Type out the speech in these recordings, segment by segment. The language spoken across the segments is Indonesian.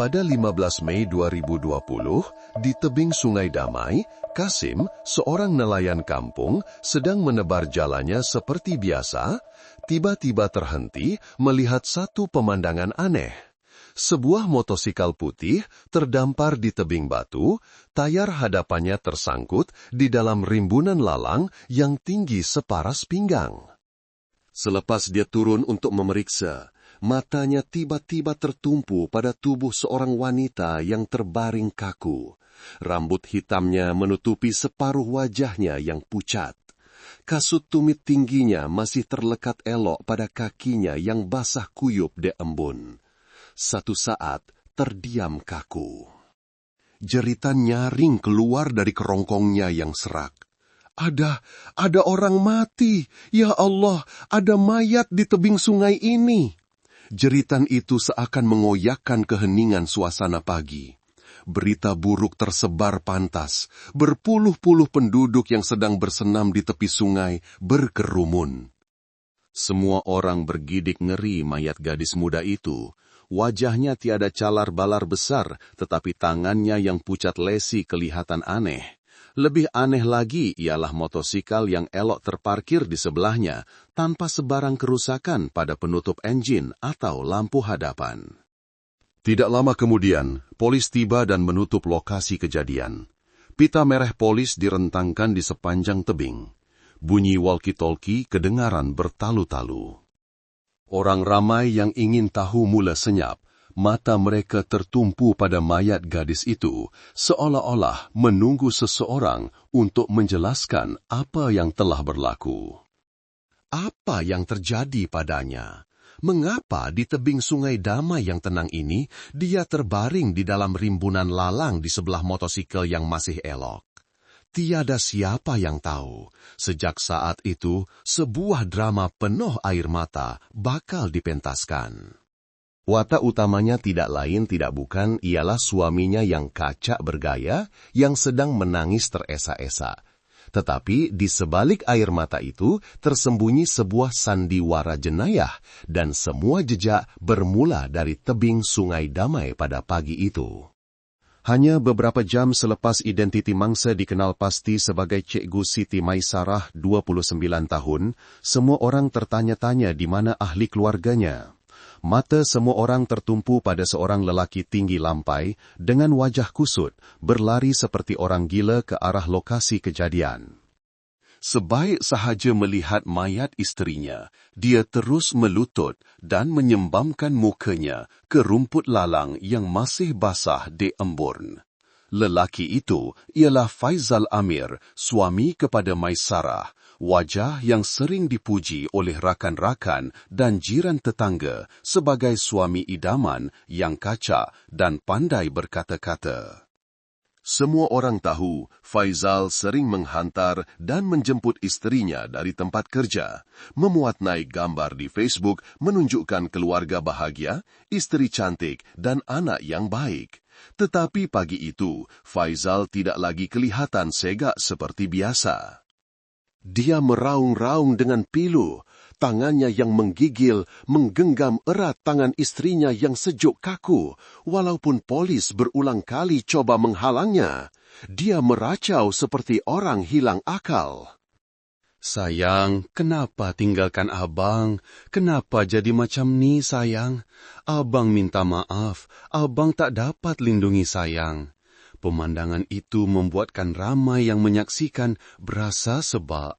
Pada 15 Mei 2020, di tebing Sungai Damai, Kasim, seorang nelayan kampung, sedang menebar jalannya seperti biasa, tiba-tiba terhenti melihat satu pemandangan aneh. Sebuah motosikal putih terdampar di tebing batu, tayar hadapannya tersangkut di dalam rimbunan lalang yang tinggi separas pinggang. Selepas dia turun untuk memeriksa, matanya tiba-tiba tertumpu pada tubuh seorang wanita yang terbaring kaku. Rambut hitamnya menutupi separuh wajahnya yang pucat. Kasut tumit tingginya masih terlekat elok pada kakinya yang basah kuyup di embun. Satu saat terdiam kaku. Jeritan nyaring keluar dari kerongkongnya yang serak. Ada orang mati. Ya Allah, ada mayat di tebing sungai ini. Jeritan itu seakan mengoyakkan keheningan suasana pagi. Berita buruk tersebar pantas. Berpuluh-puluh penduduk yang sedang bersenam di tepi sungai berkerumun. Semua orang bergidik ngeri mayat gadis muda itu. Wajahnya tiada calar-balar besar, tetapi tangannya yang pucat lesi kelihatan aneh. Lebih aneh lagi ialah motosikal yang elok terparkir di sebelahnya, tanpa sebarang kerusakan pada penutup enjin atau lampu hadapan. Tidak lama kemudian, polis tiba dan menutup lokasi kejadian. Pita merah polis direntangkan di sepanjang tebing. Bunyi walkie-talkie kedengaran bertalu-talu. Orang ramai yang ingin tahu mula senyap. Mata mereka tertumpu pada mayat gadis itu, seolah-olah menunggu seseorang untuk menjelaskan apa yang telah berlaku. Apa yang terjadi padanya? Mengapa di tebing Sungai Damai yang tenang ini, dia terbaring di dalam rimbunan lalang di sebelah motosikal yang masih elok? Tiada siapa yang tahu. Sejak saat itu, sebuah drama penuh air mata bakal dipentaskan. Watak utamanya tidak lain tidak bukan ialah suaminya yang kacak bergaya yang sedang menangis teresa-esa. Tetapi di sebalik air mata itu tersembunyi sebuah sandiwara jenayah dan semua jejak bermula dari tebing Sungai Damai pada pagi itu. Hanya beberapa jam selepas identiti mangsa dikenal pasti sebagai Cikgu Siti Maisarah 29 tahun, semua orang tertanya-tanya di mana ahli keluarganya. Mata semua orang tertumpu pada seorang lelaki tinggi lampai dengan wajah kusut, berlari seperti orang gila ke arah lokasi kejadian. Sebaik sahaja melihat mayat isterinya, dia terus melutut dan menyembamkan mukanya ke rumput lalang yang masih basah di embun. Lelaki itu ialah Faizal Amir, suami kepada Maisarah, wajah yang sering dipuji oleh rakan-rakan dan jiran tetangga sebagai suami idaman yang kacak dan pandai berkata-kata. Semua orang tahu Faizal sering menghantar dan menjemput isterinya dari tempat kerja, memuat naik gambar di Facebook menunjukkan keluarga bahagia, isteri cantik dan anak yang baik. Tetapi pagi itu, Faizal tidak lagi kelihatan segak seperti biasa. Dia meraung-raung dengan pilu, tangannya yang menggigil menggenggam erat tangan istrinya yang sejuk kaku, walaupun polis berulang kali coba menghalangnya. Dia meracau seperti orang hilang akal. Sayang, kenapa tinggalkan abang? Kenapa jadi macam ni, sayang? Abang minta maaf, abang tak dapat lindungi sayang. Pemandangan itu membuatkan ramai yang menyaksikan berasa sebab.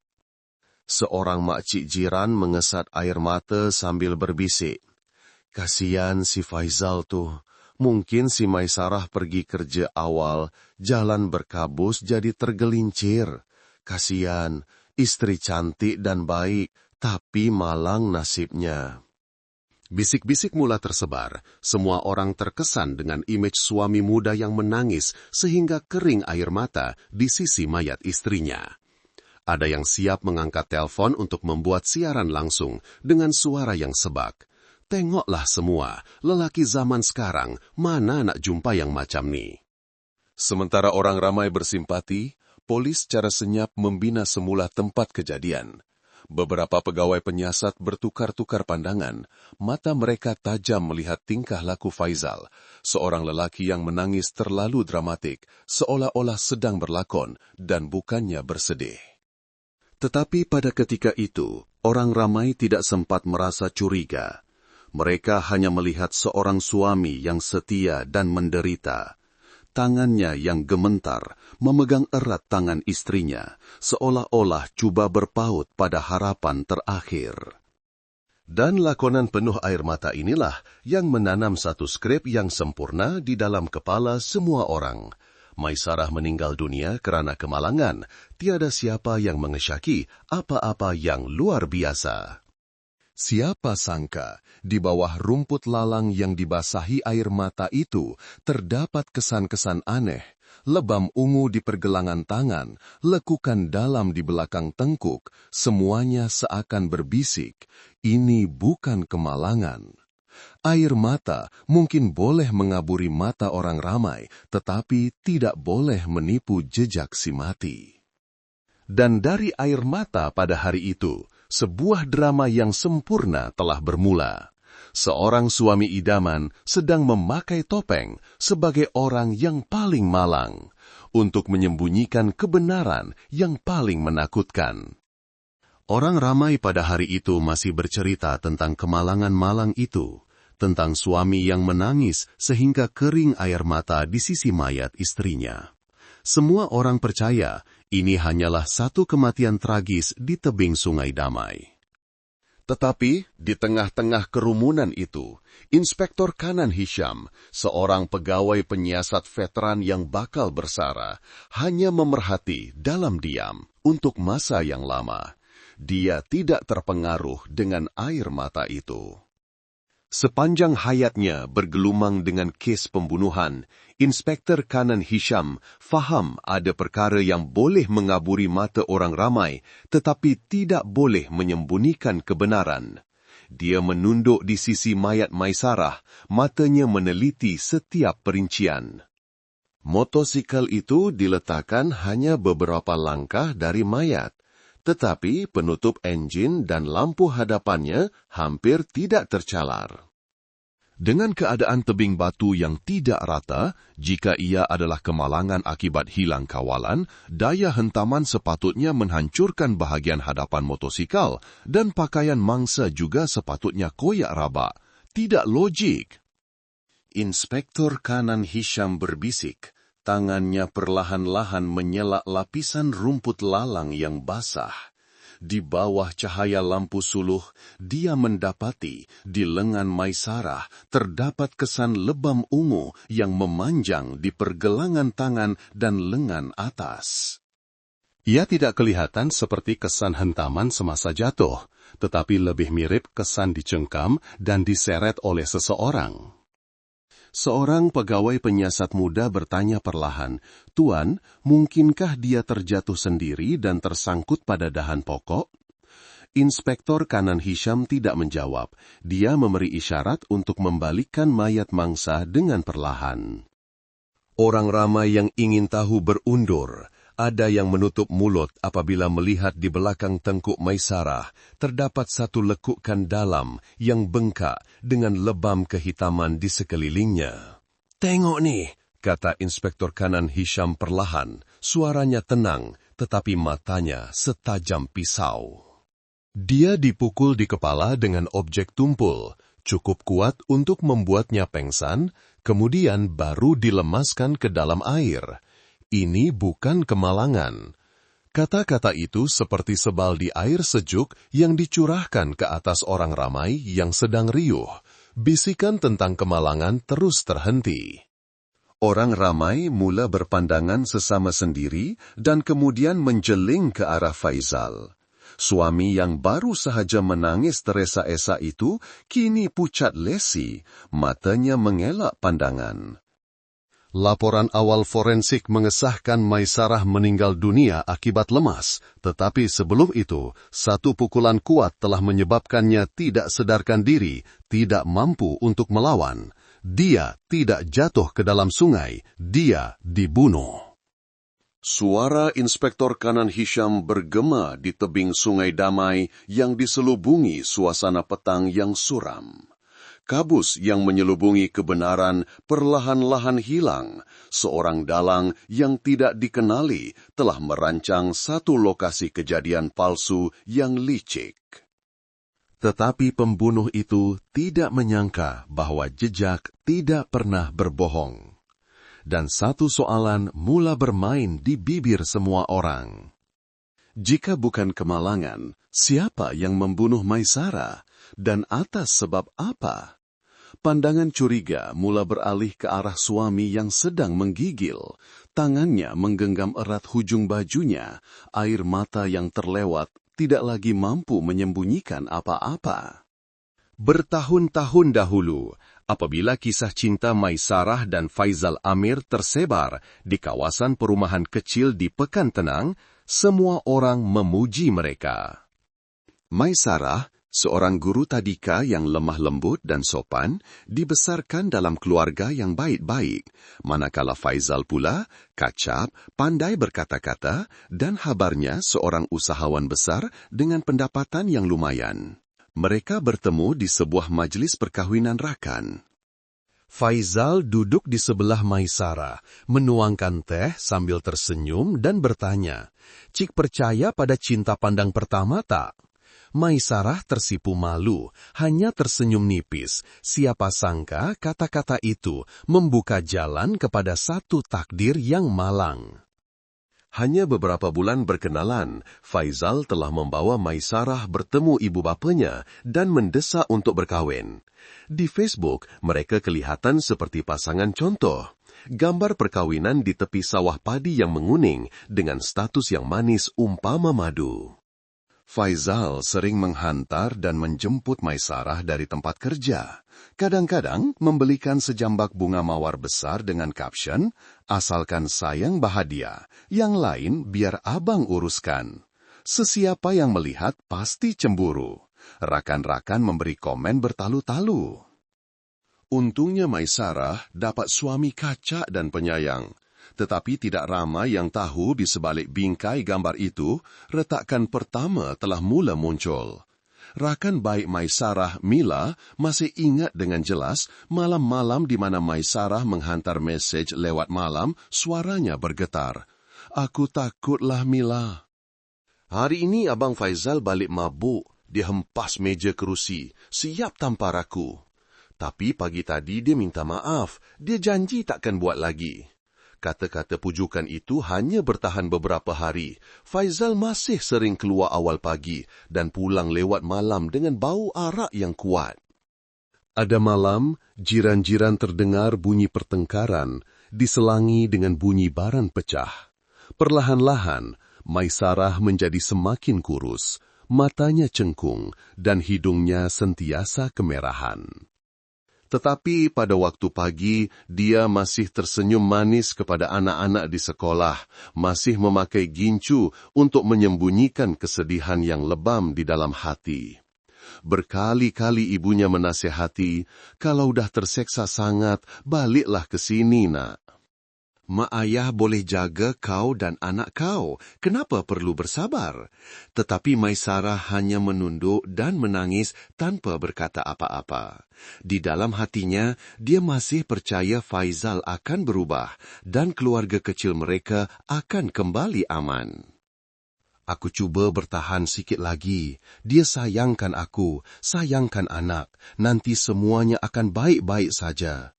Seorang makcik jiran mengesat air mata sambil berbisik. Kasihan si Faizal tu. Mungkin si Maisarah pergi kerja awal, jalan berkabus jadi tergelincir. Kasihan, istri cantik dan baik, tapi malang nasibnya. Bisik-bisik mula tersebar, semua orang terkesan dengan imej suami muda yang menangis sehingga kering air mata di sisi mayat istrinya. Ada yang siap mengangkat telepon untuk membuat siaran langsung dengan suara yang sebak. Tengoklah semua, lelaki zaman sekarang, mana nak jumpa yang macam ni? Sementara orang ramai bersimpati, polis secara senyap membina semula tempat kejadian. Beberapa pegawai penyiasat bertukar-tukar pandangan. Mata mereka tajam melihat tingkah laku Faizal, seorang lelaki yang menangis terlalu dramatik, seolah-olah sedang berlakon dan bukannya bersedih. Tetapi pada ketika itu, orang ramai tidak sempat merasa curiga. Mereka hanya melihat seorang suami yang setia dan menderita. Tangannya yang gemetar memegang erat tangan istrinya, seolah-olah cuba berpaut pada harapan terakhir. Dan lakonan penuh air mata inilah yang menanam satu skrip yang sempurna di dalam kepala semua orang. Maisarah meninggal dunia kerana kemalangan. Tiada siapa yang mengesyaki apa-apa yang luar biasa. Siapa sangka, di bawah rumput lalang yang dibasahi air mata itu, terdapat kesan-kesan aneh, lebam ungu di pergelangan tangan, lekukan dalam di belakang tengkuk, semuanya seakan berbisik, ini bukan kemalangan. Air mata mungkin boleh mengaburi mata orang ramai, tetapi tidak boleh menipu jejak si mati. Dan dari air mata pada hari itu, sebuah drama yang sempurna telah bermula. Seorang suami idaman sedang memakai topeng sebagai orang yang paling malang untuk menyembunyikan kebenaran yang paling menakutkan. Orang ramai pada hari itu masih bercerita tentang kemalangan malang itu, tentang suami yang menangis sehingga kering air mata di sisi mayat istrinya. Semua orang percaya ini hanyalah satu kematian tragis di tebing Sungai Damai. Tetapi di tengah-tengah kerumunan itu, Inspektur Kanan Hisham, seorang pegawai penyiasat veteran yang bakal bersara, hanya memerhati dalam diam untuk masa yang lama. Dia tidak terpengaruh dengan air mata itu. Sepanjang hayatnya bergelumang dengan kes pembunuhan, Inspektur Kanan Hisham faham ada perkara yang boleh mengaburi mata orang ramai, tetapi tidak boleh menyembunyikan kebenaran. Dia menunduk di sisi mayat Maisarah, matanya meneliti setiap perincian. Motosikal itu diletakkan hanya beberapa langkah dari mayat, tetapi penutup enjin dan lampu hadapannya hampir tidak tercalar. Dengan keadaan tebing batu yang tidak rata, jika ia adalah kemalangan akibat hilang kawalan, daya hentaman sepatutnya menghancurkan bahagian hadapan motosikal dan pakaian mangsa juga sepatutnya koyak rabak. Tidak logik. Inspektur Kanan Hisham berbisik. Tangannya perlahan-lahan menyelak lapisan rumput lalang yang basah. Di bawah cahaya lampu suluh, dia mendapati di lengan Maisarah terdapat kesan lebam ungu yang memanjang di pergelangan tangan dan lengan atas. Ia tidak kelihatan seperti kesan hentaman semasa jatuh, tetapi lebih mirip kesan dicengkam dan diseret oleh seseorang. Seorang pegawai penyiasat muda bertanya perlahan, "Tuan, mungkinkah dia terjatuh sendiri dan tersangkut pada dahan pokok?" Inspektur Kanan Hisham tidak menjawab. Dia memberi isyarat untuk membalikkan mayat mangsa dengan perlahan. Orang ramai yang ingin tahu berundur. Ada yang menutup mulut apabila melihat di belakang tengkuk Maisarah terdapat satu lekukan dalam yang bengkak dengan lebam kehitaman di sekelilingnya. "Tengok ni," kata Inspektur Kanan Hisham perlahan. Suaranya tenang, tetapi matanya setajam pisau. Dia dipukul di kepala dengan objek tumpul, cukup kuat untuk membuatnya pengsan, kemudian baru dilemaskan ke dalam air. Ini bukan kemalangan. Kata-kata itu seperti sebaldi air sejuk yang dicurahkan ke atas orang ramai yang sedang riuh. Bisikan tentang kemalangan terus terhenti. Orang ramai mula berpandangan sesama sendiri dan kemudian menjeling ke arah Faizal. Suami yang baru sahaja menangis teresa-esa itu kini pucat lesi, matanya mengelak pandangan. Laporan awal forensik mengesahkan Maisarah meninggal dunia akibat lemas, tetapi sebelum itu, satu pukulan kuat telah menyebabkannya tidak sedarkan diri, tidak mampu untuk melawan. Dia tidak jatuh ke dalam sungai, dia dibunuh. Suara Inspektor Kanan Hisham bergema di tebing Sungai Damai yang diselubungi suasana petang yang suram. Kabus yang menyelubungi kebenaran perlahan-lahan hilang. Seorang dalang yang tidak dikenali telah merancang satu lokasi kejadian palsu yang licik. Tetapi pembunuh itu tidak menyangka bahwa jejak tidak pernah berbohong. Dan satu soalan mula bermain di bibir semua orang. Jika bukan kemalangan, siapa yang membunuh Maisarah dan atas sebab apa? Pandangan curiga mula beralih ke arah suami yang sedang menggigil. Tangannya menggenggam erat hujung bajunya, air mata yang terlewat tidak lagi mampu menyembunyikan apa-apa. Bertahun-tahun dahulu, apabila kisah cinta Maisarah dan Faizal Amir tersebar di kawasan perumahan kecil di Pekan Tenang, semua orang memuji mereka. Maisarah, seorang guru tadika yang lemah lembut dan sopan, dibesarkan dalam keluarga yang baik-baik, manakala Faizal pula kacap, pandai berkata-kata, dan habarnya seorang usahawan besar dengan pendapatan yang lumayan. Mereka bertemu di sebuah majlis perkahwinan rakan. Faizal duduk di sebelah Maisarah, menuangkan teh sambil tersenyum dan bertanya, "Cik percaya pada cinta pandang pertama tak?" Maisarah tersipu malu, hanya tersenyum nipis. Siapa sangka kata-kata itu membuka jalan kepada satu takdir yang malang. Hanya beberapa bulan berkenalan, Faizal telah membawa Maisarah bertemu ibu bapanya dan mendesak untuk berkahwin. Di Facebook, mereka kelihatan seperti pasangan contoh. Gambar perkawinan di tepi sawah padi yang menguning dengan status yang manis umpama madu. Faizal sering menghantar dan menjemput Maisarah dari tempat kerja. Kadang-kadang membelikan sejambak bunga mawar besar dengan caption, "Asalkan sayang bahagia, yang lain biar abang uruskan." Sesiapa yang melihat pasti cemburu. Rakan-rakan memberi komen bertalu-talu. Untungnya Maisarah dapat suami kacak dan penyayang. Tetapi tidak ramai yang tahu di sebalik bingkai gambar itu, retakan pertama telah mula muncul. Rakan baik Maisarah, Mila, masih ingat dengan jelas malam-malam di mana Maisarah menghantar mesej lewat malam, suaranya bergetar. "Aku takutlah, Mila. Hari ini Abang Faizal balik mabuk, dia hempas meja kerusi, siap tampar aku. Tapi pagi tadi dia minta maaf, dia janji takkan buat lagi." Kata-kata pujukan itu hanya bertahan beberapa hari. Faizal masih sering keluar awal pagi dan pulang lewat malam dengan bau arak yang kuat. Ada malam, jiran-jiran terdengar bunyi pertengkaran, diselangi dengan bunyi baran pecah. Perlahan-lahan, Maisarah menjadi semakin kurus, matanya cengkung, dan hidungnya sentiasa kemerahan. Tetapi pada waktu pagi, dia masih tersenyum manis kepada anak-anak di sekolah, masih memakai gincu untuk menyembunyikan kesedihan yang lebam di dalam hati. Berkali-kali ibunya menasihati, "Kalau dah terseksa sangat, baliklah ke sini, nak. Mak ayah boleh jaga kau dan anak kau. Kenapa perlu bersabar?" Tetapi Maisarah hanya menunduk dan menangis tanpa berkata apa-apa. Di dalam hatinya, dia masih percaya Faizal akan berubah dan keluarga kecil mereka akan kembali aman. "Aku cuba bertahan sikit lagi. Dia sayangkan aku, sayangkan anak. Nanti semuanya akan baik-baik saja."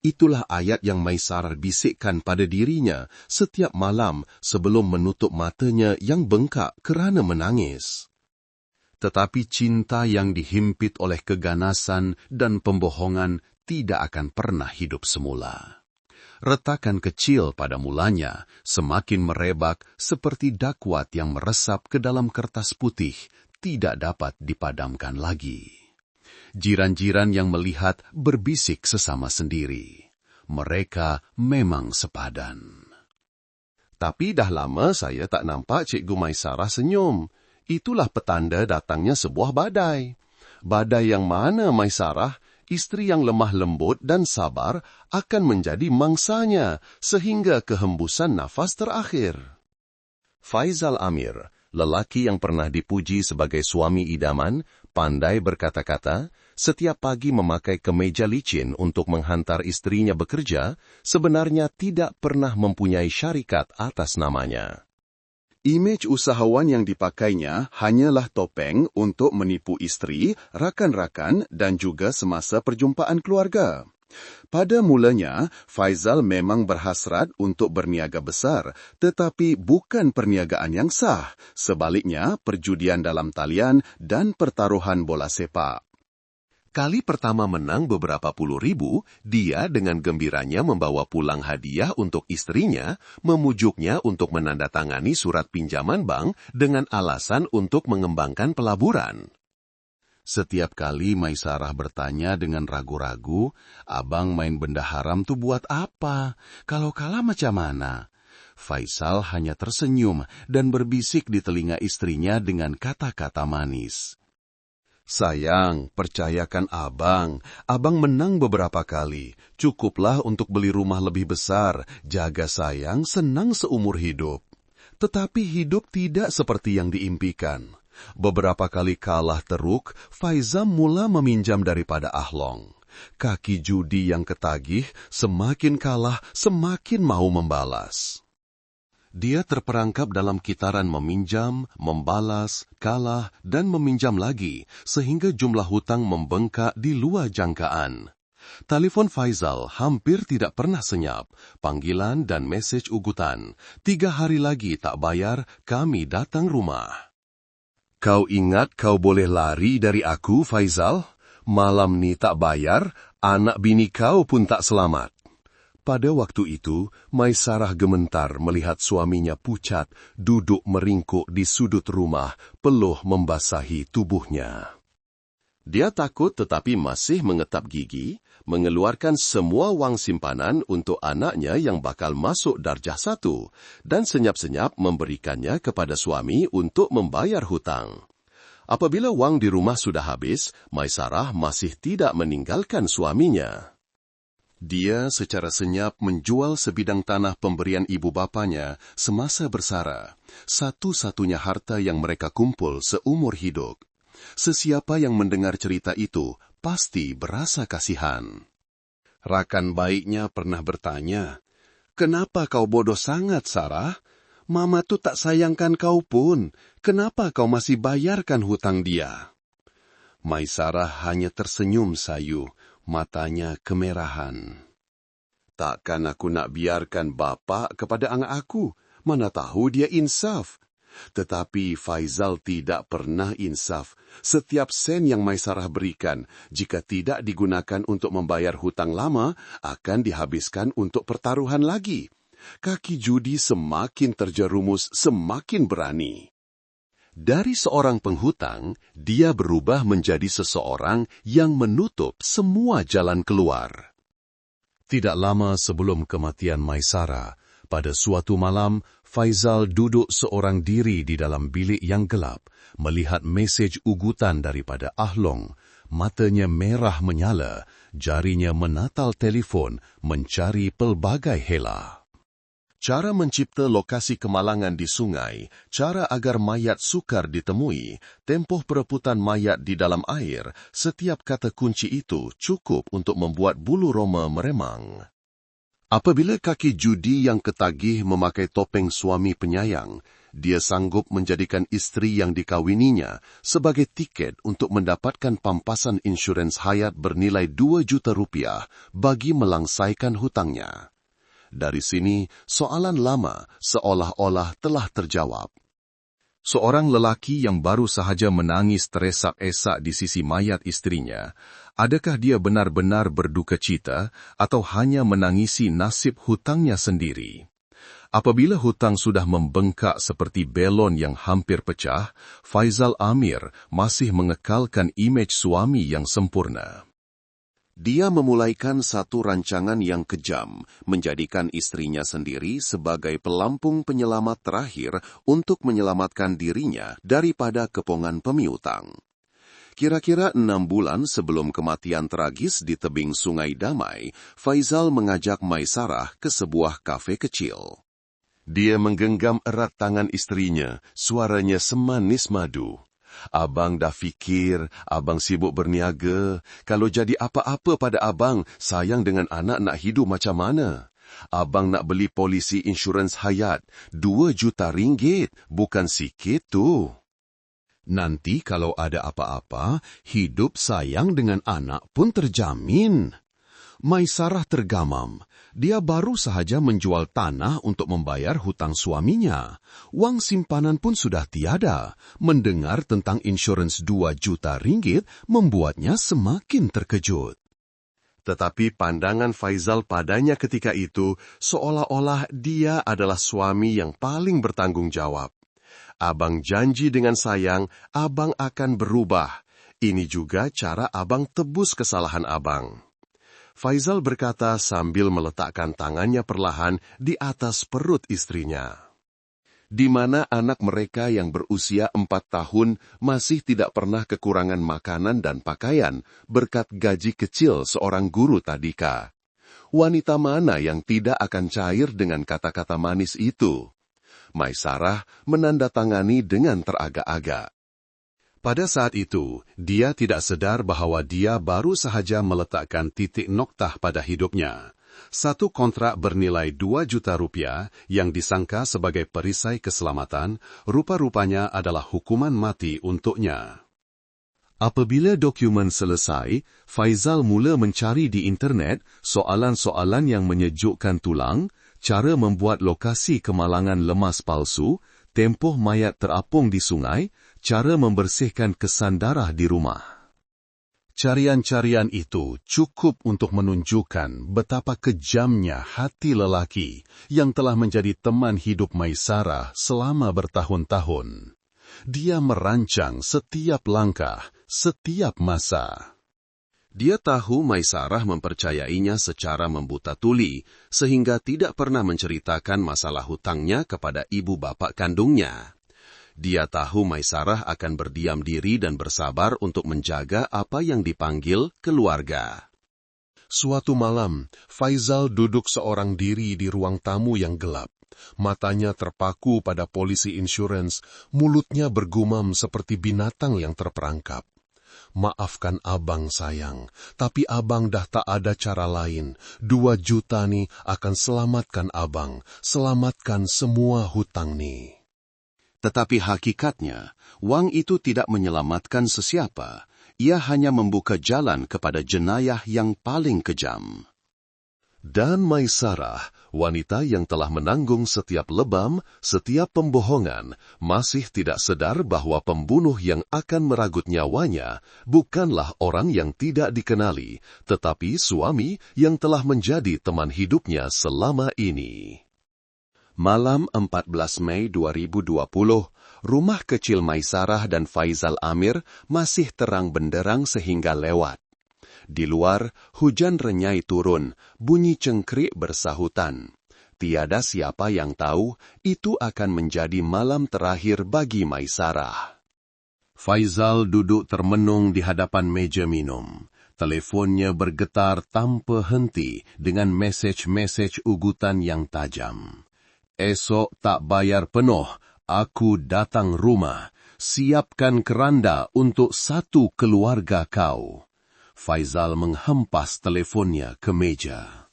Itulah ayat yang Maisarah bisikkan pada dirinya setiap malam sebelum menutup matanya yang bengkak kerana menangis. Tetapi cinta yang dihimpit oleh keganasan dan pembohongan tidak akan pernah hidup semula. Retakan kecil pada mulanya semakin merebak seperti dakwat yang meresap ke dalam kertas putih, tidak dapat dipadamkan lagi. Jiran-jiran yang melihat berbisik sesama sendiri. Mereka memang sepadan. "Tapi dah lama saya tak nampak Cikgu Maisarah senyum. Itulah petanda datangnya sebuah badai." "Badai yang mana, Maisarah?" Istri yang lemah lembut dan sabar akan menjadi mangsanya sehingga kehembusan nafas terakhir. Faizal Amir, lelaki yang pernah dipuji sebagai suami idaman, pandai berkata-kata, setiap pagi memakai kemeja licin untuk menghantar istrinya bekerja, sebenarnya tidak pernah mempunyai syarikat atas namanya. Imej usahawan yang dipakainya hanyalah topeng untuk menipu istri, rakan-rakan dan juga semasa perjumpaan keluarga. Pada mulanya, Faizal memang berhasrat untuk berniaga besar, tetapi bukan perniagaan yang sah, sebaliknya perjudian dalam talian dan pertaruhan bola sepak. Kali pertama menang beberapa puluh ribu, dia dengan gembiranya membawa pulang hadiah untuk istrinya, memujuknya untuk menandatangani surat pinjaman bank dengan alasan untuk mengembangkan pelaburan. Setiap kali Maisarah bertanya dengan ragu-ragu, "Abang main benda haram tuh buat apa? Kalau kalah macam mana?" Faisal hanya tersenyum dan berbisik di telinga istrinya dengan kata-kata manis. "Sayang, percayakan abang menang beberapa kali. Cukuplah untuk beli rumah lebih besar, jaga sayang, senang seumur hidup." Tetapi hidup tidak seperti yang diimpikan. Beberapa kali kalah teruk, Faizal mula meminjam daripada Ahlong. Kaki judi yang ketagih, semakin kalah, semakin mau membalas. Dia terperangkap dalam kitaran meminjam, membalas, kalah, dan meminjam lagi, sehingga jumlah hutang membengkak di luar jangkaan. Telepon Faizal hampir tidak pernah senyap, panggilan dan mesej ugutan. 3 hari lagi tak bayar, kami datang rumah. "Kau ingat kau boleh lari dari aku, Faizal? Malam ni tak bayar, anak bini kau pun tak selamat." Pada waktu itu, Maisarah gementar melihat suaminya pucat, duduk meringkuk di sudut rumah, peluh membasahi tubuhnya. Dia takut tetapi masih mengetap gigi, mengeluarkan semua wang simpanan untuk anaknya yang bakal masuk darjah 1, dan senyap-senyap memberikannya kepada suami untuk membayar hutang. Apabila wang di rumah sudah habis, Maisarah masih tidak meninggalkan suaminya. Dia secara senyap menjual sebidang tanah pemberian ibu bapanya semasa bersara, satu-satunya harta yang mereka kumpul seumur hidup. Sesiapa yang mendengar cerita itu pasti berasa kasihan. Rakan baiknya pernah bertanya, "Kenapa kau bodoh sangat, Sarah? Mama tuh tak sayangkan kau pun. Kenapa kau masih bayarkan hutang dia?" Maisarah hanya tersenyum sayu, matanya kemerahan. "Takkan aku nak biarkan bapa kepada anak aku, mana tahu dia insaf." Tetapi Faizal tidak pernah insaf. Setiap sen yang Maisarah berikan, jika tidak digunakan untuk membayar hutang lama, akan dihabiskan untuk pertaruhan lagi. Kaki judi semakin terjerumus, semakin berani. Dari seorang penghutang, dia berubah menjadi seseorang yang menutup semua jalan keluar. Tidak lama sebelum kematian Maisarah, pada suatu malam, Faizal duduk seorang diri di dalam bilik yang gelap, melihat mesej ugutan daripada Ahlong. Matanya merah menyala, jarinya menatal telefon, mencari pelbagai hela. Cara mencipta lokasi kemalangan di sungai, cara agar mayat sukar ditemui, tempoh perebutan mayat di dalam air, setiap kata kunci itu cukup untuk membuat bulu roma meremang. Apabila kaki judi yang ketagih memakai topeng suami penyayang, dia sanggup menjadikan istri yang dikawininya sebagai tiket untuk mendapatkan pampasan insurans hayat bernilai 2 juta rupiah bagi melangsaikan hutangnya. Dari sini, soalan lama seolah-olah telah terjawab. Seorang lelaki yang baru sahaja menangis teresak-esak di sisi mayat istrinya, adakah dia benar-benar berduka cita atau hanya menangisi nasib hutangnya sendiri? Apabila hutang sudah membengkak seperti belon yang hampir pecah, Faizal Amir masih mengekalkan imej suami yang sempurna. Dia memulaikan satu rancangan yang kejam, menjadikan istrinya sendiri sebagai pelampung penyelamat terakhir untuk menyelamatkan dirinya daripada kepongan pemiutang. Kira-kira 6 bulan sebelum kematian tragis di tebing Sungai Damai, Faizal mengajak Maisarah ke sebuah kafe kecil. Dia menggenggam erat tangan istrinya, suaranya semanis madu. Abang dah fikir, abang sibuk berniaga. Kalau jadi apa-apa pada abang, sayang dengan anak nak hidup macam mana? Abang nak beli polisi insurans hayat, 2 juta ringgit, bukan sikit tu. Nanti kalau ada apa-apa, hidup sayang dengan anak pun terjamin. Maisarah tergamam. Dia baru sahaja menjual tanah untuk membayar hutang suaminya. Wang simpanan pun sudah tiada. Mendengar tentang insurans 2 juta ringgit membuatnya semakin terkejut. Tetapi pandangan Faizal padanya ketika itu seolah-olah dia adalah suami yang paling bertanggung jawab. Abang janji dengan sayang, abang akan berubah. Ini juga cara abang tebus kesalahan abang. Faizal berkata sambil meletakkan tangannya perlahan di atas perut istrinya. Di mana anak mereka yang berusia 4 tahun masih tidak pernah kekurangan makanan dan pakaian berkat gaji kecil seorang guru tadika. Wanita mana yang tidak akan cair dengan kata-kata manis itu? Maisarah menandatangani dengan teragak-agak. Pada saat itu, dia tidak sedar bahawa dia baru sahaja meletakkan titik noktah pada hidupnya. Satu kontrak bernilai 2 juta rupiah yang disangka sebagai perisai keselamatan, rupa-rupanya adalah hukuman mati untuknya. Apabila dokumen selesai, Faizal mula mencari di internet soalan-soalan yang menyejukkan tulang, cara membuat lokasi kemalangan lemas palsu, tempoh mayat terapung di sungai, cara membersihkan kesan darah di rumah. Carian-carian itu cukup untuk menunjukkan betapa kejamnya hati lelaki yang telah menjadi teman hidup Maisarah selama bertahun-tahun. Dia merancang setiap langkah, setiap masa. Dia tahu Maisarah mempercayainya secara membuta tuli, sehingga tidak pernah menceritakan masalah hutangnya kepada ibu bapa kandungnya. Dia tahu Maisarah akan berdiam diri dan bersabar untuk menjaga apa yang dipanggil keluarga. Suatu malam, Faizal duduk seorang diri di ruang tamu yang gelap. Matanya terpaku pada polisi insurans, mulutnya bergumam seperti binatang yang terperangkap. Maafkan abang sayang, tapi abang dah tak ada cara lain. 2 juta ni akan selamatkan abang, selamatkan semua hutang ni. Tetapi hakikatnya, wang itu tidak menyelamatkan sesiapa. Ia hanya membuka jalan kepada jenayah yang paling kejam. Dan Maisarah, wanita yang telah menanggung setiap lebam, setiap pembohongan, masih tidak sedar bahwa pembunuh yang akan meragut nyawanya bukanlah orang yang tidak dikenali, tetapi suami yang telah menjadi teman hidupnya selama ini. Malam 14 Mei 2020, rumah kecil Maisarah dan Faizal Amir masih terang benderang sehingga lewat. Di luar, hujan renyai turun, bunyi cengkrik bersahutan. Tiada siapa yang tahu itu akan menjadi malam terakhir bagi Maisarah. Faizal duduk termenung di hadapan meja minum. Telefonnya bergetar tanpa henti dengan mesej-mesej ugutan yang tajam. Esok tak bayar penuh, aku datang rumah. Siapkan keranda untuk 1 keluarga kau. Faizal menghempas telefonnya ke meja.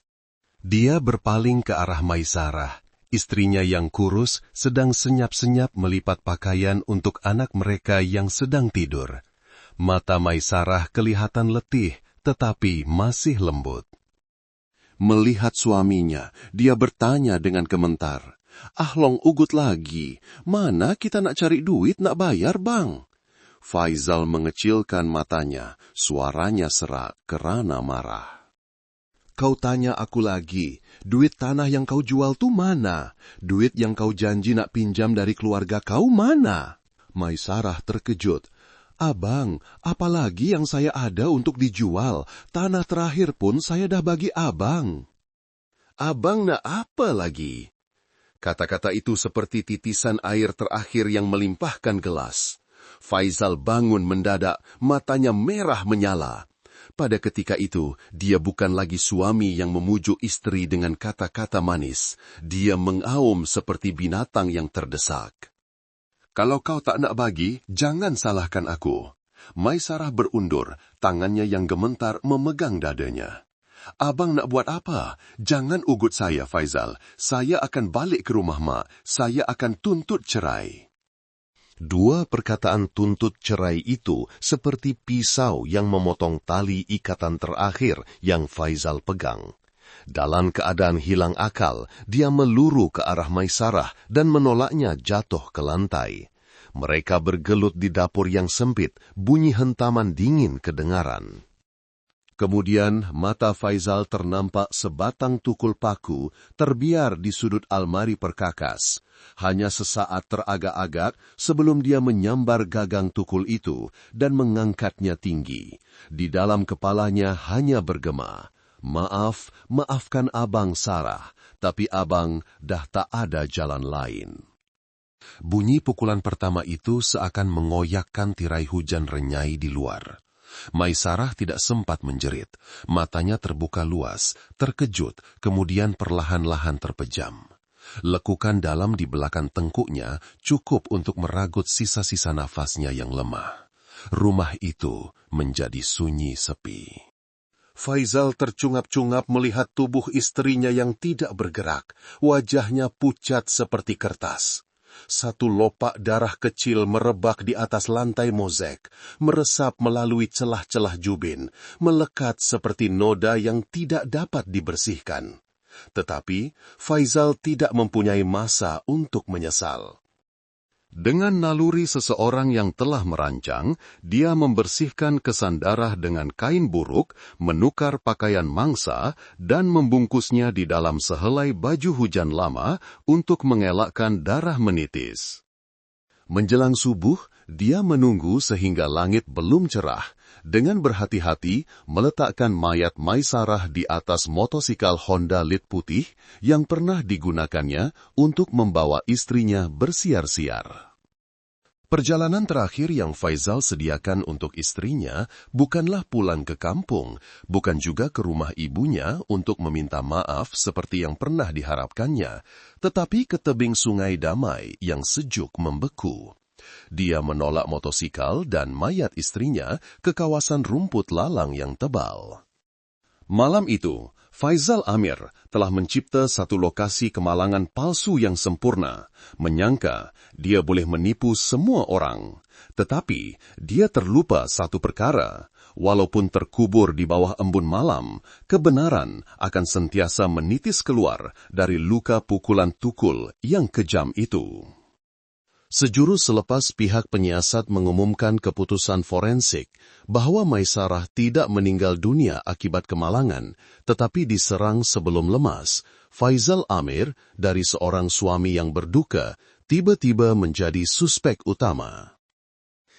Dia berpaling ke arah Maisarah. Istrinya yang kurus sedang senyap-senyap melipat pakaian untuk anak mereka yang sedang tidur. Mata Maisarah kelihatan letih, tetapi masih lembut. Melihat suaminya, dia bertanya dengan gemetar, "Ahlong ugut lagi, mana kita nak cari duit nak bayar bang?" Faizal mengecilkan matanya, suaranya serak kerana marah. "Kau tanya aku lagi, duit tanah yang kau jual tu mana? Duit yang kau janji nak pinjam dari keluarga kau mana?" Maisarah terkejut. "Abang, apalagi yang saya ada untuk dijual? Tanah terakhir pun saya dah bagi abang." "Abang nak apa lagi?" Kata-kata itu seperti titisan air terakhir yang melimpahkan gelas. Faizal bangun mendadak, matanya merah menyala. Pada ketika itu, dia bukan lagi suami yang memujuk istri dengan kata-kata manis. Dia mengaum seperti binatang yang terdesak. "Kalau kau tak nak bagi, jangan salahkan aku." Maisarah berundur, tangannya yang gemetar memegang dadanya. "Abang nak buat apa? Jangan ugut saya, Faizal. Saya akan balik ke rumah mak. Saya akan tuntut cerai." Dua perkataan tuntut cerai itu seperti pisau yang memotong tali ikatan terakhir yang Faizal pegang. Dalam keadaan hilang akal, dia meluru ke arah Maisarah dan menolaknya jatuh ke lantai. Mereka bergelut di dapur yang sempit, bunyi hentaman dingin kedengaran. Kemudian mata Faizal ternampak sebatang tukul paku terbiar di sudut almari perkakas. Hanya sesaat teragak-agak sebelum dia menyambar gagang tukul itu dan mengangkatnya tinggi. Di dalam kepalanya hanya bergema, maafkan Abang Sarah, tapi Abang dah tak ada jalan lain." Bunyi pukulan pertama itu seakan mengoyakkan tirai hujan renyai di luar. Maisarah tidak sempat menjerit. Matanya terbuka luas, terkejut, kemudian perlahan-lahan terpejam. Lekukan dalam di belakang tengkuknya cukup untuk meragut sisa-sisa nafasnya yang lemah. Rumah itu menjadi sunyi sepi. Faizal tercungap-cungap melihat tubuh istrinya yang tidak bergerak. Wajahnya pucat seperti kertas. Satu lopak darah kecil merebak di atas lantai mozaik, meresap melalui celah-celah jubin, melekat seperti noda yang tidak dapat dibersihkan. Tetapi Faizal tidak mempunyai masa untuk menyesal. Dengan naluri seseorang yang telah merancang, dia membersihkan kesan darah dengan kain buruk, menukar pakaian mangsa, dan membungkusnya di dalam sehelai baju hujan lama untuk mengelakkan darah menitis. Menjelang subuh, dia menunggu sehingga langit belum cerah, dengan berhati-hati meletakkan mayat Maisarah di atas motosikal Honda Lead putih yang pernah digunakannya untuk membawa istrinya bersiar-siar. Perjalanan terakhir yang Faizal sediakan untuk istrinya bukanlah pulang ke kampung, bukan juga ke rumah ibunya untuk meminta maaf seperti yang pernah diharapkannya, tetapi ke tebing Sungai Damai yang sejuk membeku. Dia menolak motosikal dan mayat istrinya ke kawasan rumput lalang yang tebal. Malam itu, Faizal Amir telah mencipta satu lokasi kemalangan palsu yang sempurna, menyangka dia boleh menipu semua orang. Tetapi dia terlupa satu perkara. Walaupun terkubur di bawah embun malam, kebenaran akan sentiasa menitis keluar dari luka pukulan tukul yang kejam itu. Sejurus selepas pihak penyiasat mengumumkan keputusan forensik bahwa Maisarah tidak meninggal dunia akibat kemalangan, tetapi diserang sebelum lemas, Faizal Amir dari seorang suami yang berduka tiba-tiba menjadi suspek utama.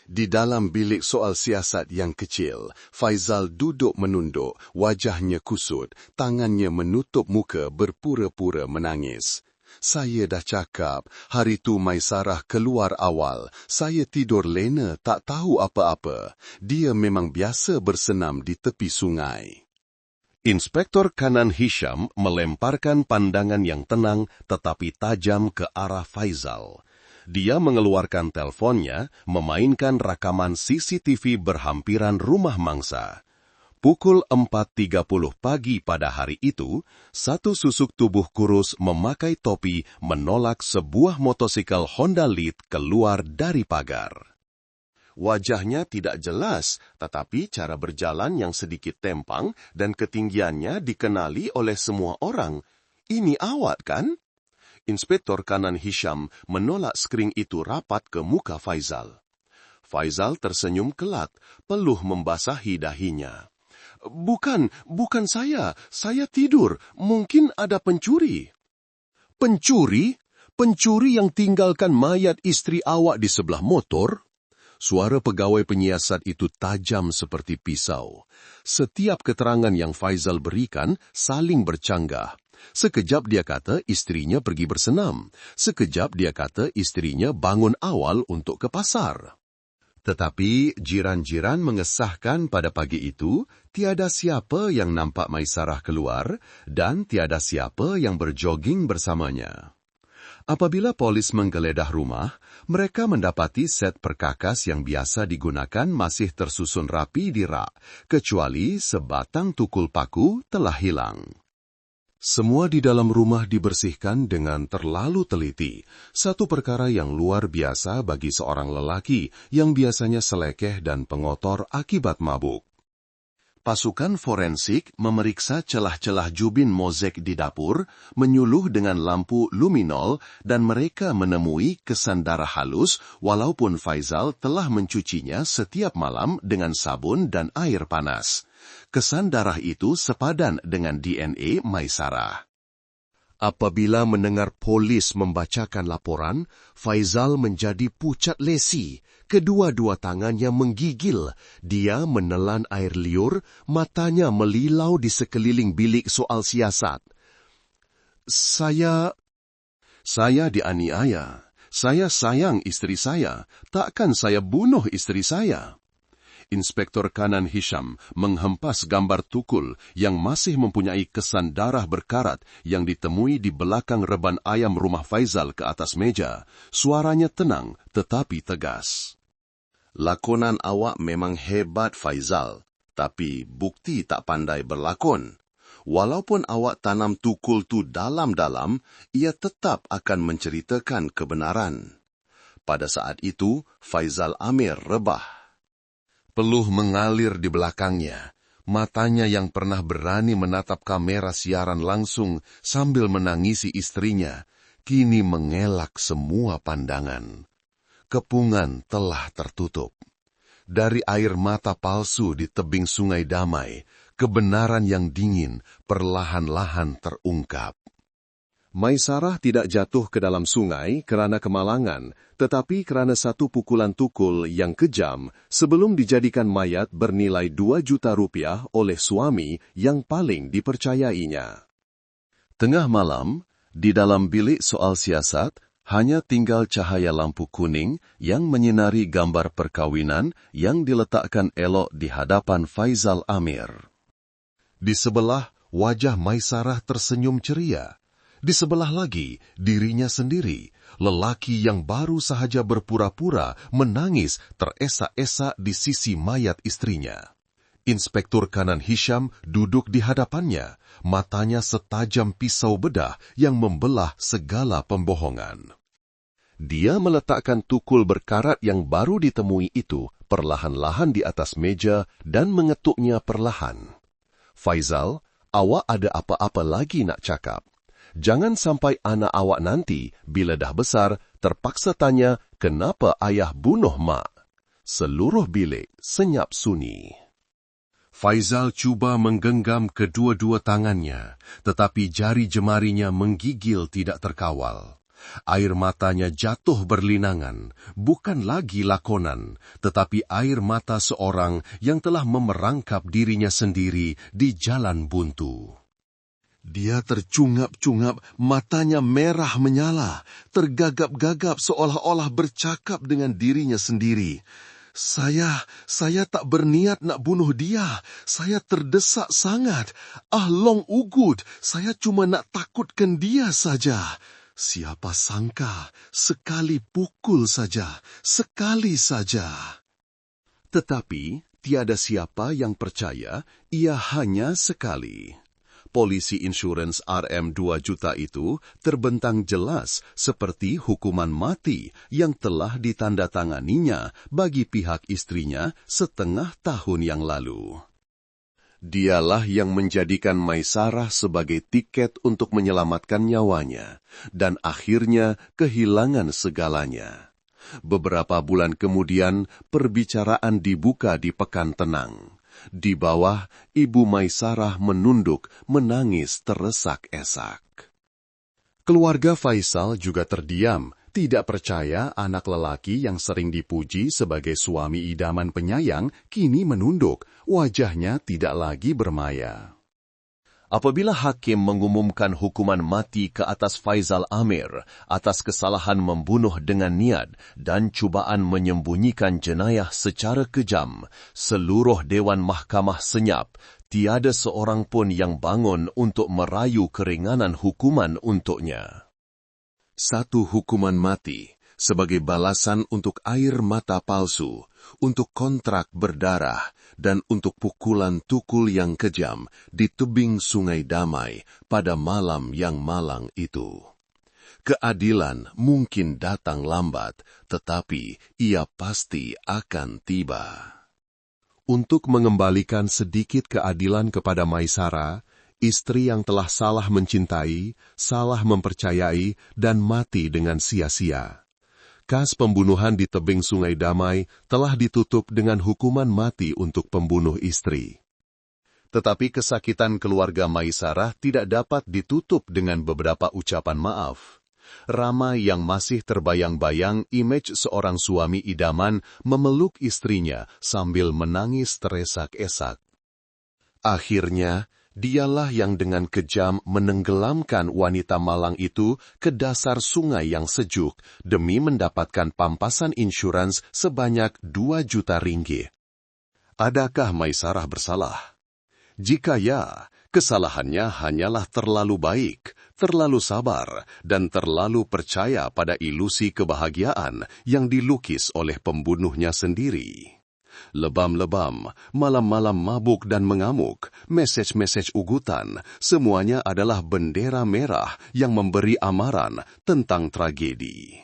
Di dalam bilik soal siasat yang kecil, Faizal duduk menunduk, wajahnya kusut, tangannya menutup muka berpura-pura menangis. "Saya dah cakap, hari tu Maisarah keluar awal. Saya tidur lena, tak tahu apa-apa. Dia memang biasa bersenam di tepi sungai." Inspektor Kanan Hisham melemparkan pandangan yang tenang tetapi tajam ke arah Faizal. Dia mengeluarkan teleponnya, memainkan rakaman CCTV berhampiran rumah mangsa. Pukul 4.30 pagi pada hari itu, satu susuk tubuh kurus memakai topi menolak sebuah motosikal Honda Lead keluar dari pagar. Wajahnya tidak jelas, tetapi cara berjalan yang sedikit tempang dan ketinggiannya dikenali oleh semua orang. "Ini awak, kan?" Inspektor Kanan Hisham menolak skring itu rapat ke muka Faizal. Faizal tersenyum kelak, peluh membasahi dahinya. Bukan saya. Saya tidur. Mungkin ada pencuri." "Pencuri? Pencuri yang tinggalkan mayat istri awak di sebelah motor?" Suara pegawai penyiasat itu tajam seperti pisau. Setiap keterangan yang Faizal berikan saling bercanggah. Sekejap dia kata istrinya pergi bersenam. Sekejap dia kata istrinya bangun awal untuk ke pasar. Tetapi jiran-jiran mengesahkan pada pagi itu, tiada siapa yang nampak Maisarah keluar dan tiada siapa yang berjoging bersamanya. Apabila polis menggeledah rumah, mereka mendapati set perkakas yang biasa digunakan masih tersusun rapi di rak, kecuali sebatang tukul paku telah hilang. Semua di dalam rumah dibersihkan dengan terlalu teliti, satu perkara yang luar biasa bagi seorang lelaki yang biasanya selekeh dan pengotor akibat mabuk. Pasukan forensik memeriksa celah-celah jubin mozaik di dapur, menyuluh dengan lampu luminol, dan mereka menemui kesan darah halus walaupun Faizal telah mencucinya setiap malam dengan sabun dan air panas. Kesan darah itu sepadan dengan DNA Maisarah. Apabila mendengar polis membacakan laporan, Faizal menjadi pucat lesi. Kedua-dua tangannya menggigil. Dia menelan air liur, matanya melilau di sekeliling bilik soal siasat. Saya dianiaya. Saya sayang istri saya. Takkan saya bunuh istri saya? Inspektur Kanan Hisham menghempas gambar tukul yang masih mempunyai kesan darah berkarat yang ditemui di belakang reban ayam rumah Faizal ke atas meja. Suaranya tenang tetapi tegas. Lakonan awak memang hebat, Faizal, tapi bukti tak pandai berlakon. Walaupun awak tanam tukul tu dalam-dalam, ia tetap akan menceritakan kebenaran. Pada saat itu, Faizal Amir rebah. Peluh mengalir di belakangnya. Matanya yang pernah berani menatap kamera siaran langsung sambil menangisi istrinya, kini mengelak semua pandangan. Kepungan telah tertutup. Dari air mata palsu di tebing Sungai Damai, kebenaran yang dingin perlahan-lahan terungkap. Maisarah tidak jatuh ke dalam sungai kerana kemalangan, tetapi kerana satu pukulan tukul yang kejam sebelum dijadikan mayat bernilai 2 juta rupiah oleh suami yang paling dipercayainya. Tengah malam, di dalam bilik soal siasat, hanya tinggal cahaya lampu kuning yang menyinari gambar perkawinan yang diletakkan elok di hadapan Faizal Amir. Di sebelah, wajah Maisarah tersenyum ceria. Di sebelah lagi, dirinya sendiri, lelaki yang baru sahaja berpura-pura menangis teresak-esak di sisi mayat istrinya. Inspektur Kanan Hisham duduk di hadapannya, matanya setajam pisau bedah yang membelah segala pembohongan. Dia meletakkan tukul berkarat yang baru ditemui itu perlahan-lahan di atas meja dan mengetuknya perlahan. Faizal, awak ada apa-apa lagi nak cakap? Jangan sampai anak awak nanti, bila dah besar, terpaksa tanya kenapa ayah bunuh mak. Seluruh bilik senyap sunyi. Faizal cuba menggenggam kedua-dua tangannya, tetapi jari jemarinya menggigil tidak terkawal. Air matanya jatuh berlinangan, bukan lagi lakonan, tetapi air mata seorang yang telah memerangkap dirinya sendiri di jalan buntu. Dia tercungap-cungap, matanya merah menyala, tergagap-gagap seolah-olah bercakap dengan dirinya sendiri. Saya tak berniat nak bunuh dia. Saya terdesak sangat. Long ugut, saya cuma nak takutkan dia saja. Siapa sangka, sekali pukul saja, sekali saja. Tetapi, tiada siapa yang percaya ia hanya sekali. Polisi insurans RM 2 juta itu terbentang jelas seperti hukuman mati yang telah ditandatanganinya bagi pihak istrinya setengah tahun yang lalu. Dialah yang menjadikan Maisarah sebagai tiket untuk menyelamatkan nyawanya, dan akhirnya kehilangan segalanya. Beberapa bulan kemudian, perbicaraan dibuka di Pekan Tenang. Di bawah, Ibu Maisarah menunduk, menangis teresak-esak. Keluarga Faisal juga terdiam, tidak percaya anak lelaki yang sering dipuji sebagai suami idaman penyayang kini menunduk, wajahnya tidak lagi bermaya. Apabila hakim mengumumkan hukuman mati ke atas Faizal Amir atas kesalahan membunuh dengan niat dan cubaan menyembunyikan jenayah secara kejam, seluruh Dewan Mahkamah senyap, tiada seorang pun yang bangun untuk merayu keringanan hukuman untuknya. Satu hukuman mati sebagai balasan untuk air mata palsu, untuk kontrak berdarah, dan untuk pukulan tukul yang kejam di tebing Sungai Damai pada malam yang malang itu. Keadilan mungkin datang lambat, tetapi ia pasti akan tiba. Untuk mengembalikan sedikit keadilan kepada Maisarah, istri yang telah salah mencintai, salah mempercayai, dan mati dengan sia-sia. Kas pembunuhan di tebing Sungai Damai telah ditutup dengan hukuman mati untuk pembunuh istri. Tetapi kesakitan keluarga Maisarah tidak dapat ditutup dengan beberapa ucapan maaf. Ramai yang masih terbayang-bayang image seorang suami idaman memeluk istrinya sambil menangis teresak-esak. Akhirnya, dialah yang dengan kejam menenggelamkan wanita malang itu ke dasar sungai yang sejuk demi mendapatkan pampasan insurans sebanyak 2 juta ringgit. Adakah Maisarah bersalah? Jika ya, kesalahannya hanyalah terlalu baik, terlalu sabar, dan terlalu percaya pada ilusi kebahagiaan yang dilukis oleh pembunuhnya sendiri. Lebam-lebam, malam-malam mabuk dan mengamuk, mesej-mesej ugutan, semuanya adalah bendera merah yang memberi amaran tentang tragedi.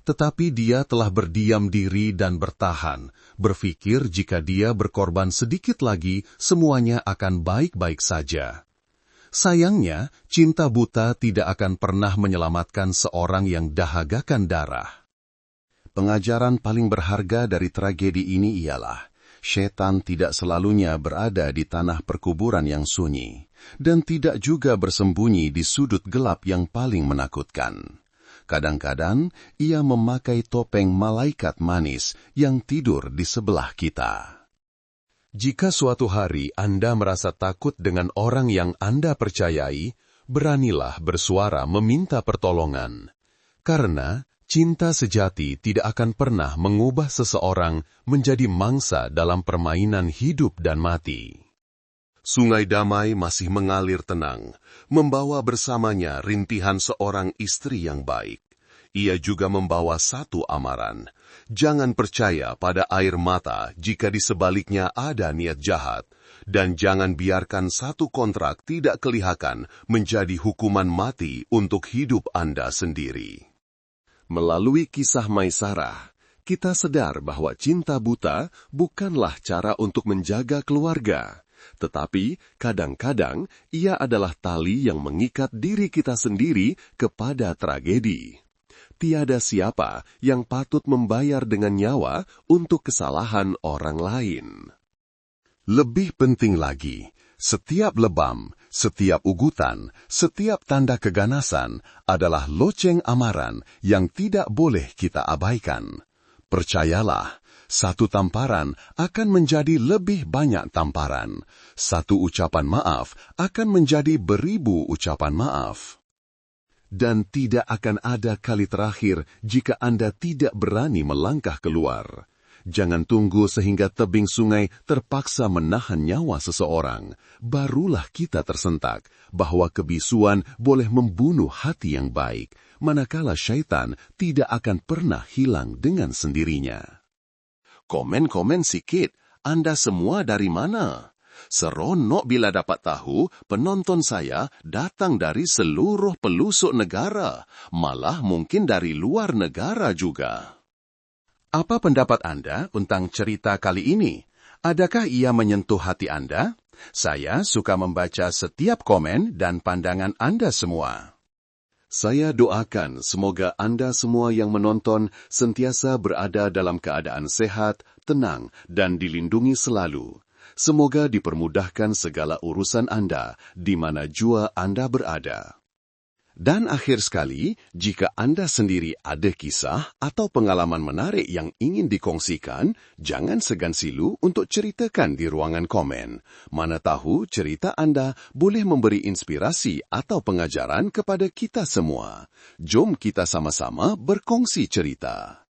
Tetapi dia telah berdiam diri dan bertahan, berpikir jika dia berkorban sedikit lagi, semuanya akan baik-baik saja. Sayangnya, cinta buta tidak akan pernah menyelamatkan seorang yang dahagakan darah. Pengajaran paling berharga dari tragedi ini ialah, setan tidak selalunya berada di tanah perkuburan yang sunyi, dan tidak juga bersembunyi di sudut gelap yang paling menakutkan. Kadang-kadang, ia memakai topeng malaikat manis yang tidur di sebelah kita. Jika suatu hari Anda merasa takut dengan orang yang Anda percayai, beranilah bersuara meminta pertolongan. Karena cinta sejati tidak akan pernah mengubah seseorang menjadi mangsa dalam permainan hidup dan mati. Sungai Damai masih mengalir tenang, membawa bersamanya rintihan seorang istri yang baik. Ia juga membawa satu amaran. Jangan percaya pada air mata jika di sebaliknya ada niat jahat, dan jangan biarkan satu kontrak tidak kelihakan menjadi hukuman mati untuk hidup Anda sendiri. Melalui kisah Maisarah, kita sadar bahwa cinta buta bukanlah cara untuk menjaga keluarga, tetapi kadang-kadang ia adalah tali yang mengikat diri kita sendiri kepada tragedi. Tiada siapa yang patut membayar dengan nyawa untuk kesalahan orang lain. Lebih penting lagi, setiap lebam, setiap ugutan, setiap tanda keganasan adalah loceng amaran yang tidak boleh kita abaikan. Percayalah, satu tamparan akan menjadi lebih banyak tamparan. Satu ucapan maaf akan menjadi beribu ucapan maaf. Dan tidak akan ada kali terakhir jika Anda tidak berani melangkah keluar. Jangan tunggu sehingga tebing sungai terpaksa menahan nyawa seseorang. Barulah kita tersentak bahwa kebisuan boleh membunuh hati yang baik, manakala syaitan tidak akan pernah hilang dengan sendirinya. Komen-komen sikit, Anda semua dari mana? Seronok bila dapat tahu penonton saya datang dari seluruh pelosok negara, malah mungkin dari luar negara juga. Apa pendapat Anda tentang cerita kali ini? Adakah ia menyentuh hati Anda? Saya suka membaca setiap komen dan pandangan Anda semua. Saya doakan semoga Anda semua yang menonton sentiasa berada dalam keadaan sehat, tenang, dan dilindungi selalu. Semoga dipermudahkan segala urusan Anda di mana jua Anda berada. Dan akhir sekali, jika anda sendiri ada kisah atau pengalaman menarik yang ingin dikongsikan, jangan segan silu untuk ceritakan di ruangan komen. Mana tahu cerita anda boleh memberi inspirasi atau pengajaran kepada kita semua. Jom kita sama-sama berkongsi cerita.